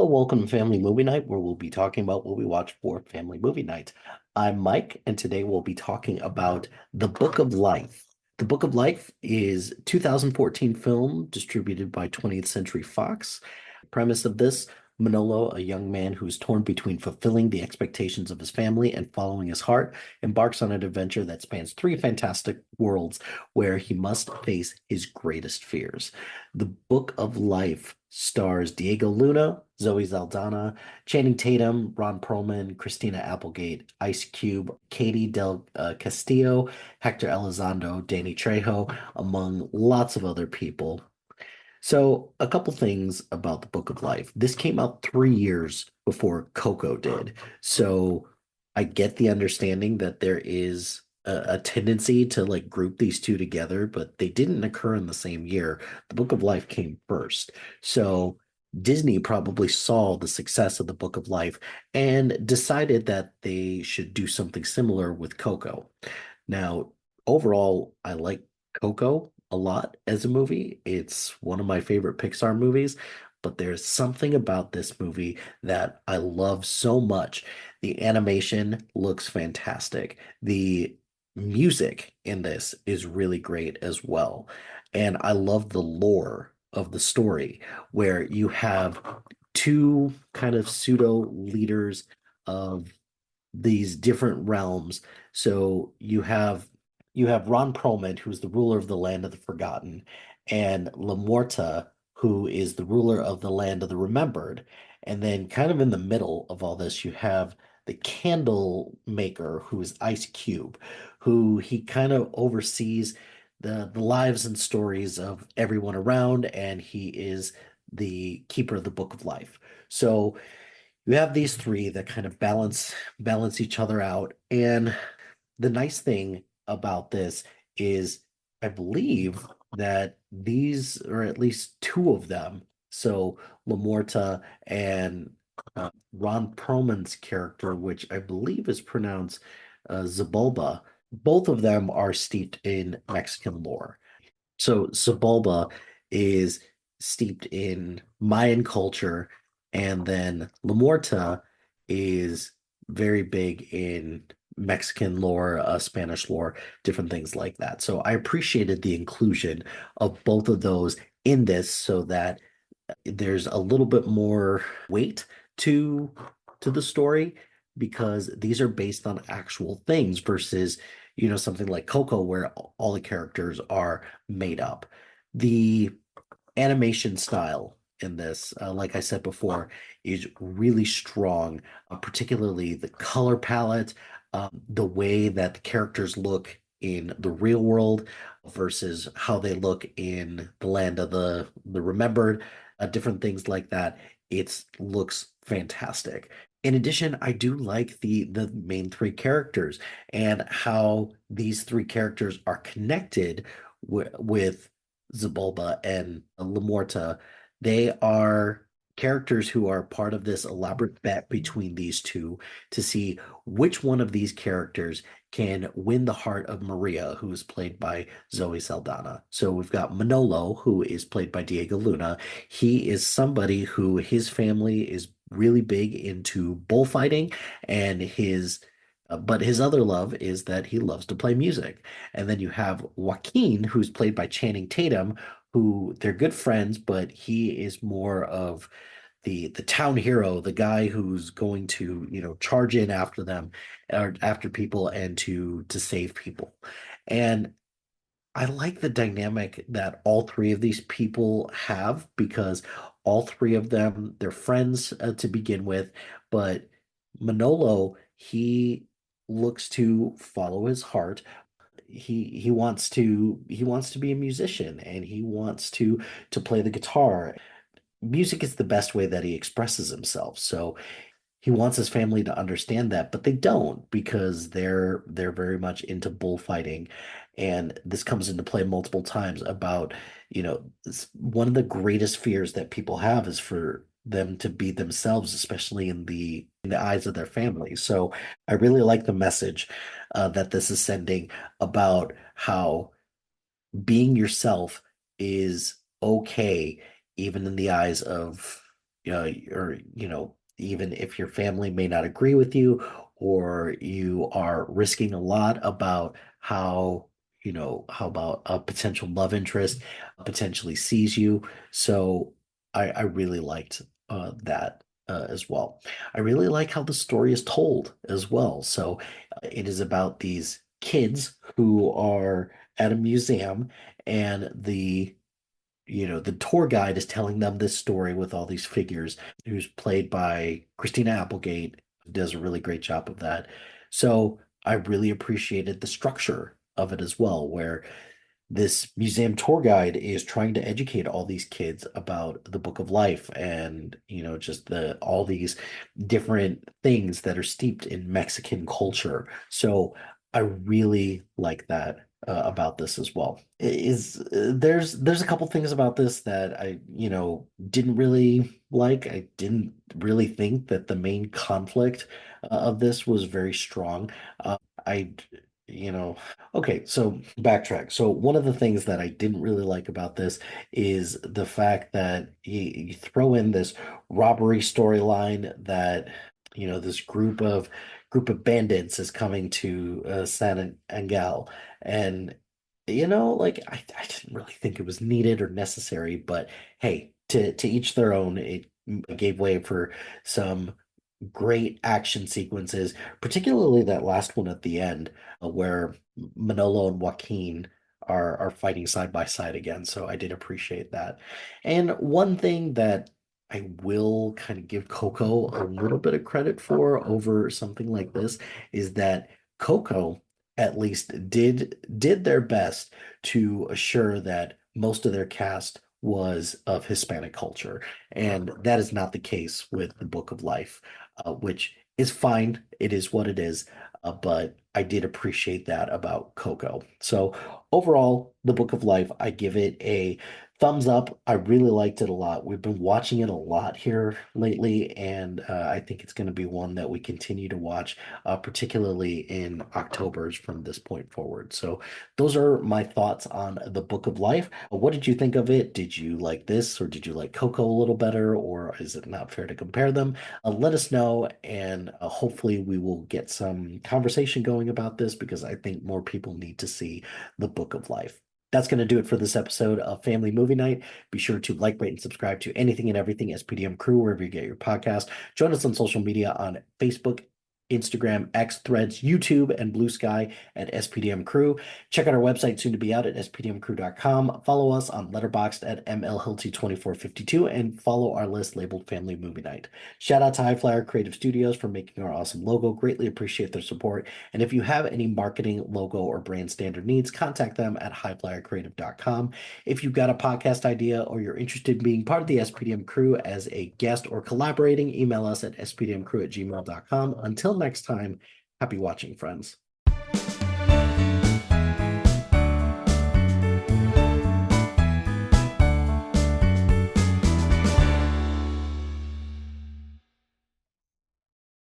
Hello, welcome to Family Movie Night, where we'll be talking about what we watch for Family Movie Night. I'm Mike, and today we'll be talking about The Book of Life. The Book of Life is a 2014 film distributed by 20th Century Fox. Premise of this, Manolo, a young man who is torn between fulfilling the expectations of his family and following his heart, embarks on an adventure that spans three fantastic worlds where he must face his greatest fears. The Book of Life stars Diego Luna, Zoe Saldana, Channing Tatum, Ron Perlman, Christina Applegate, Ice Cube, Katie Del Castillo, Hector Elizondo, Danny Trejo, among lots of other people. So, a couple things about the Book of Life. This came out 3 years before Coco did. So, I get the understanding that there is a tendency to like group these two together, but they didn't occur in the same year. The Book of Life came first. So, Disney probably saw the success of the Book of Life and decided that they should do something similar with Coco. Now, overall, I like Coco a lot as a movie. It's one of my favorite Pixar movies, but there's something about this movie that I love so much. The animation looks fantastic. The music in this is really great as well. And I love the lore of the story where you have two kind of pseudo leaders of these different realms. So you have Ron Perlman, who's the ruler of the land of the forgotten, and La Morta, who is the ruler of the land of the remembered. And then kind of in the middle of all this, you have the candle maker, who is Ice Cube, who he kind of oversees the lives and stories of everyone around, and he is the keeper of the Book of Life. So you have these three that kind of balance each other out. And the nice thing about this is I believe that these, or at least two of them, so Lamorta and Ron Perlman's character, which I believe is pronounced Zabulba, both of them are steeped in Mexican lore. So Sebulba is steeped in Mayan culture, and then La Muerta is very big in Mexican lore, Spanish lore, different things like that. So I appreciated the inclusion of both of those in this so that there's a little bit more weight to the story because these are based on actual things versus something like Coco where all the characters are made up. The animation style in this, like I said before, is really strong, particularly the color palette, the way that the characters look in the real world versus how they look in the land of the remembered, different things like that. It looks fantastic. In addition, I do like the main three characters and how these three characters are connected with Zabulba and Lamorta. They are characters who are part of this elaborate bet between these two to see which one of these characters can win the heart of Maria, who is played by Zoe Saldana. So we've got Manolo, who is played by Diego Luna. He is somebody who his family is really big into bullfighting, and but his other love is that he loves to play music. And then you have Joaquin, who's played by Channing Tatum, who they're good friends, but he is more of the town hero, the guy who's going to, charge in after them or after people and to save people. And I like the dynamic that all three of these people have because all three of them, they're friends to begin with, but Manolo, he looks to follow his heart. He wants to be a musician and he wants to play the guitar. Music is the best way that he expresses himself. So he wants his family to understand that, but they don't because they're very much into bullfighting. And this comes into play multiple times about, one of the greatest fears that people have is for them to be themselves, especially in the eyes of their family. So I really like the message that this is sending about how being yourself is okay, even in the eyes of or even if your family may not agree with you, or you are risking a lot about how about a potential love interest potentially sees you. So I really liked that as well. I really like how the story is told as well. So it is about these kids who are at a museum, and the tour guide is telling them this story with all these figures, who's played by Christina Applegate, who does a really great job of that. So I really appreciated the structure of it as well, where this museum tour guide is trying to educate all these kids about the Book of Life, and just the all these different things that are steeped in Mexican culture. So I really like that about this as well. There's a couple things about this that I didn't really like. I didn't really think that the main conflict of this was very strong. I you know Okay, so backtrack. So one of the things that I didn't really like about this is the fact that you throw in this robbery storyline, that this group of bandits is coming to San Angel, and like I didn't really think it was needed or necessary, but hey, to each their own. It gave way for some great action sequences, particularly that last one at the end, where Manolo and Joaquin are fighting side by side again. So I did appreciate that. And one thing that I will kind of give Coco a little bit of credit for over something like this is that Coco at least did their best to assure that most of their cast was of Hispanic culture. And that is not the case with the Book of Life, which is fine. It is what it is. But I did appreciate that about Coco. So overall, the Book of Life, I give it a thumbs up. I really liked it a lot. We've been watching it a lot here lately, and I think it's going to be one that we continue to watch, particularly in October's from this point forward. So those are my thoughts on the Book of Life. What did you think of it? Did you like this, or did you like Coco a little better, or is it not fair to compare them? Let us know, and hopefully we will get some conversation going about this, because I think more people need to see the Book of Life. That's going to do it for this episode of Family Movie Night. Be sure to like, rate, and subscribe to anything and everything SPDM Crew, wherever you get your podcast. Join us on social media on Facebook, Instagram, X, Threads, YouTube, and Blue Sky at SPDM Crew. Check out our website, soon to be out, at spdmcrew.com. Follow us on Letterboxd at MLHilty2452, and follow our list labeled Family Movie Night. Shout out to HiFlyer Creative Studios for making our awesome logo. Greatly appreciate their support. And if you have any marketing, logo, or brand standard needs, contact them at HiFlyerCreative.com. If you've got a podcast idea, or you're interested in being part of the SPDM Crew as a guest or collaborating, email us at spdmcrew@gmail.com. Until next time, happy watching, friends.